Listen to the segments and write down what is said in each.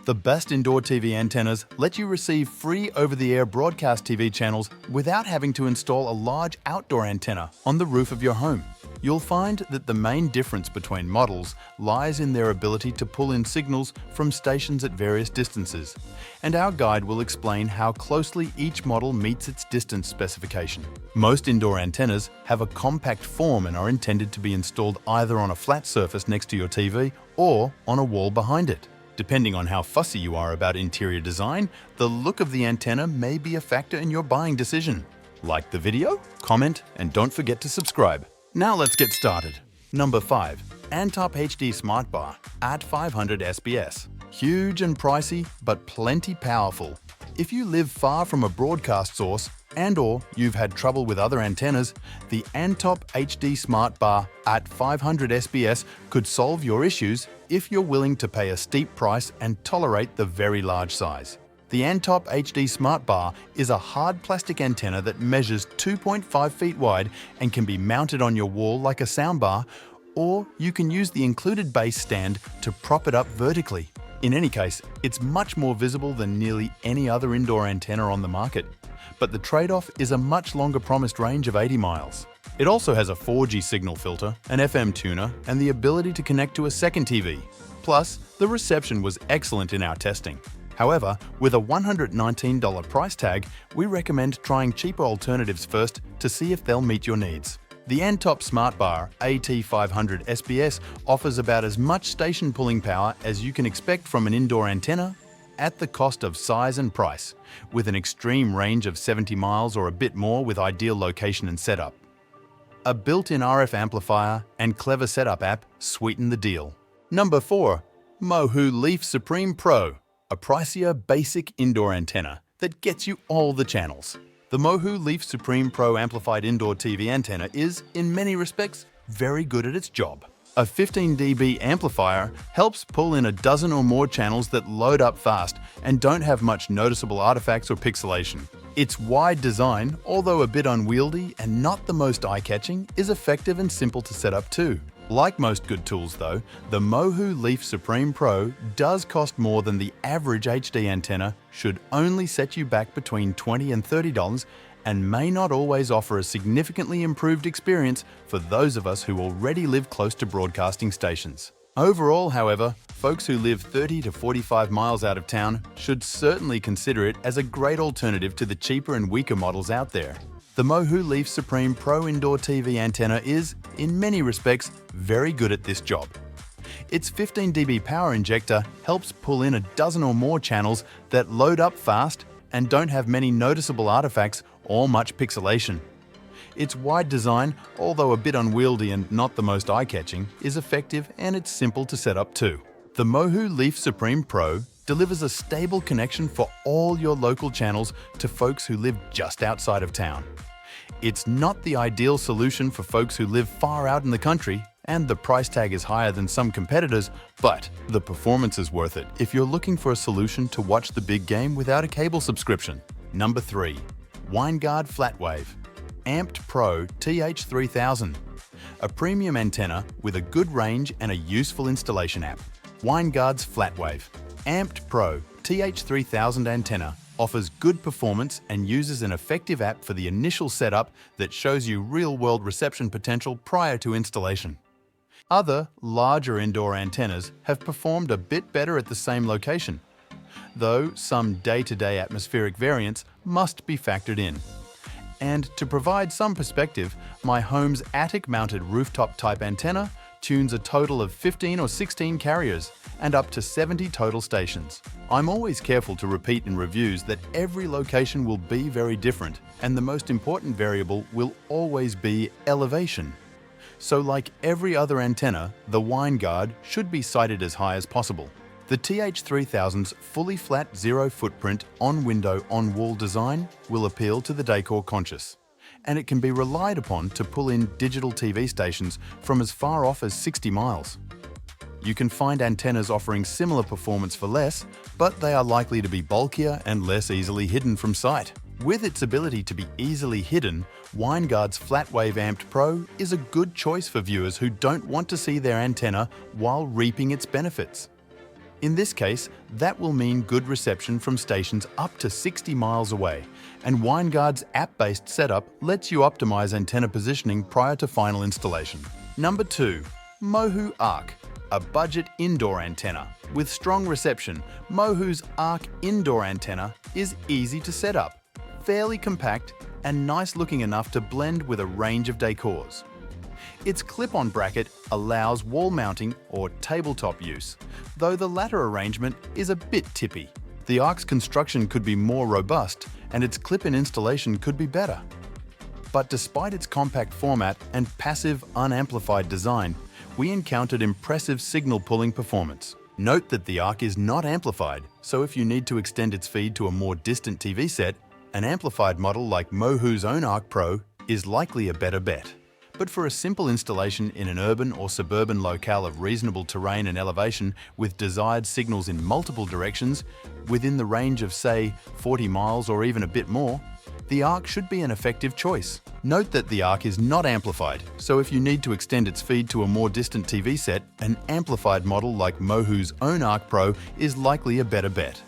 The best indoor TV antennas let you receive free over-the-air broadcast TV channels without having to install a large outdoor antenna on the roof of your home. You'll find that the main difference between models lies in their ability to pull in signals from stations at various distances, and our guide will explain how closely each model meets its distance specification. Most indoor antennas have a compact form and are intended to be installed either on a flat surface next to your TV or on a wall behind it. Depending on how fussy you are about interior design, the look of the antenna may be a factor in your buying decision. Like the video, comment, and don't forget to subscribe. Now let's get started. Number 5. Antop HD Smart Bar AT-500SBS. Huge and pricey, but plenty powerful. If you live far from a broadcast source and/or you've had trouble with other antennas, the Antop HD Smart Bar AT-500SBS could solve your issues if you're willing to pay a steep price and tolerate the very large size. The Antop HD Smart Bar is a hard plastic antenna that measures 2.5 feet wide and can be mounted on your wall like a soundbar, or you can use the included base stand to prop it up vertically. In any case, it's much more visible than nearly any other indoor antenna on the market. But the trade-off is a much longer promised range of 80 miles. It also has a 4G signal filter, an FM tuner, and the ability to connect to a second TV. Plus, the reception was excellent in our testing. However, with a $119 price tag, we recommend trying cheaper alternatives first to see if they'll meet your needs. The Antop Smart Bar AT-500SBS offers about as much station pulling power as you can expect from an indoor antenna at the cost of size and price, with an extreme range of 70 miles or a bit more with ideal location and setup. A built-in RF amplifier and clever setup app sweeten the deal. Number 4. Mohu Leaf Supreme Pro. A pricier, basic indoor antenna that gets you all the channels. The Mohu Leaf Supreme Pro amplified indoor TV antenna is, in many respects, very good at its job. A 15 dB amplifier helps pull in a dozen or more channels that load up fast and don't have much noticeable artifacts or pixelation. Its wide design, although a bit unwieldy and not the most eye-catching, is effective and simple to set up too. Like most good tools though, the Mohu Leaf Supreme Pro does cost more than the average HD antenna, should only set you back between $20 and $30, and may not always offer a significantly improved experience for those of us who already live close to broadcasting stations. Overall, however, folks who live 30 to 45 miles out of town should certainly consider it as a great alternative to the cheaper and weaker models out there. The Mohu Leaf Supreme Pro indoor TV antenna is, in many respects, very good at this job. Its 15 dB power injector helps pull in a dozen or more channels that load up fast and don't have many noticeable artifacts or much pixelation. Its wide design, although a bit unwieldy and not the most eye-catching, is effective and it's simple to set up too. The Mohu Leaf Supreme Pro delivers a stable connection for all your local channels to folks who live just outside of town. It's not the ideal solution for folks who live far out in the country, and the price tag is higher than some competitors, but the performance is worth it if you're looking for a solution to watch the big game without a cable subscription. Number 3. WineGuard FlatWave Amped Pro TH3000. A premium antenna with a good range and a useful installation app. WineGuard's FlatWave Amped Pro TH3000 antenna offers good performance and uses an effective app for the initial setup that shows you real-world reception potential prior to installation. Other, larger indoor antennas have performed a bit better at the same location, though some day-to-day atmospheric variance must be factored in. And to provide some perspective, my home's attic-mounted rooftop-type antenna tunes a total of 15 or 16 carriers and up to 70 total stations. I'm always careful to repeat in reviews that every location will be very different, and the most important variable will always be elevation. So like every other antenna, the WineGuard should be sited as high as possible. The TH3000's fully flat zero-footprint on-window, on-wall design will appeal to the decor conscious, and it can be relied upon to pull in digital TV stations from as far off as 60 miles. You can find antennas offering similar performance for less, but they are likely to be bulkier and less easily hidden from sight. With its ability to be easily hidden, WineGuard's FlatWave Amped Pro is a good choice for viewers who don't want to see their antenna while reaping its benefits. In this case, that will mean good reception from stations up to 60 miles away, and WineGuard's app-based setup lets you optimize antenna positioning prior to final installation. Number 2. Mohu Arc, a budget indoor antenna. With strong reception, Mohu's Arc indoor antenna is easy to set up, fairly compact, and nice looking enough to blend with a range of decors. Its clip-on bracket allows wall mounting or tabletop use, though the latter arrangement is a bit tippy. The Arc's construction could be more robust, and its clip-in installation could be better. But despite its compact format and passive, unamplified design, we encountered impressive signal pulling performance. Note that the Arc is not amplified, so if you need to extend its feed to a more distant TV set, an amplified model like Mohu's own Arc Pro is likely a better bet. But for a simple installation in an urban or suburban locale of reasonable terrain and elevation with desired signals in multiple directions, within the range of, say, 40 miles or even a bit more, the Arc should be an effective choice. Note that the Arc is not amplified, so if you need to extend its feed to a more distant TV set, an amplified model like Mohu's own Arc Pro is likely a better bet.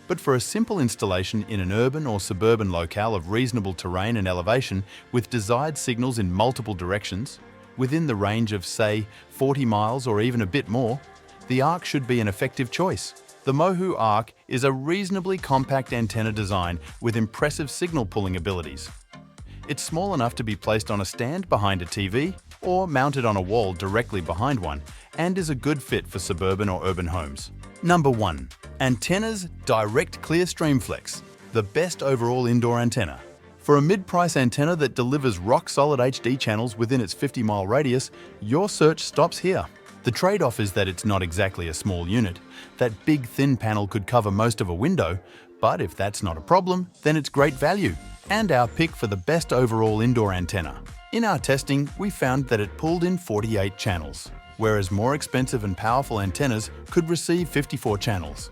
But for a simple installation in an urban or suburban locale of reasonable terrain and elevation with desired signals in multiple directions, within the range of, say, 40 miles or even a bit more, the Arc should be an effective choice. The Mohu Arc is a reasonably compact antenna design with impressive signal pulling abilities. It's small enough to be placed on a stand behind a TV or mounted on a wall directly behind one, and is a good fit for suburban or urban homes. Number 1. Antenna's Direct ClearStream Flex, the best overall indoor antenna. For a mid-price antenna that delivers rock-solid HD channels within its 50-mile radius, your search stops here. The trade-off is that it's not exactly a small unit. That big, thin panel could cover most of a window, but if that's not a problem, then it's great value, and our pick for the best overall indoor antenna. In our testing, we found that it pulled in 48 channels, whereas more expensive and powerful antennas could receive 54 channels.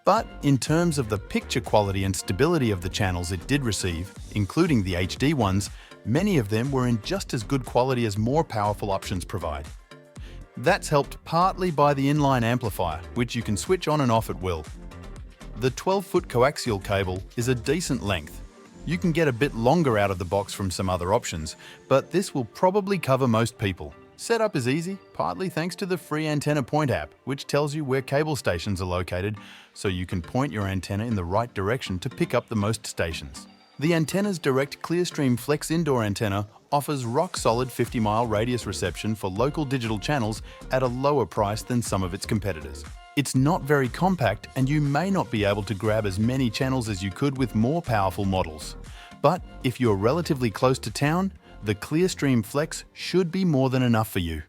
But in terms of the picture quality and stability of the channels it did receive, including the HD ones, many of them were in just as good quality as more powerful options provide. That's helped partly by the inline amplifier, which you can switch on and off at will. The 12-foot coaxial cable is a decent length. You can get a bit longer out of the box from some other options, but this will probably cover most people. Setup is easy, partly thanks to the free Antenna Point app, which tells you where cable stations are located, so you can point your antenna in the right direction to pick up the most stations. The antenna's direct ClearStream Flex indoor antenna offers rock-solid 50-mile radius reception for local digital channels at a lower price than some of its competitors. It's not very compact, and you may not be able to grab as many channels as you could with more powerful models. But if you're relatively close to town, the ClearStream Flex should be more than enough for you.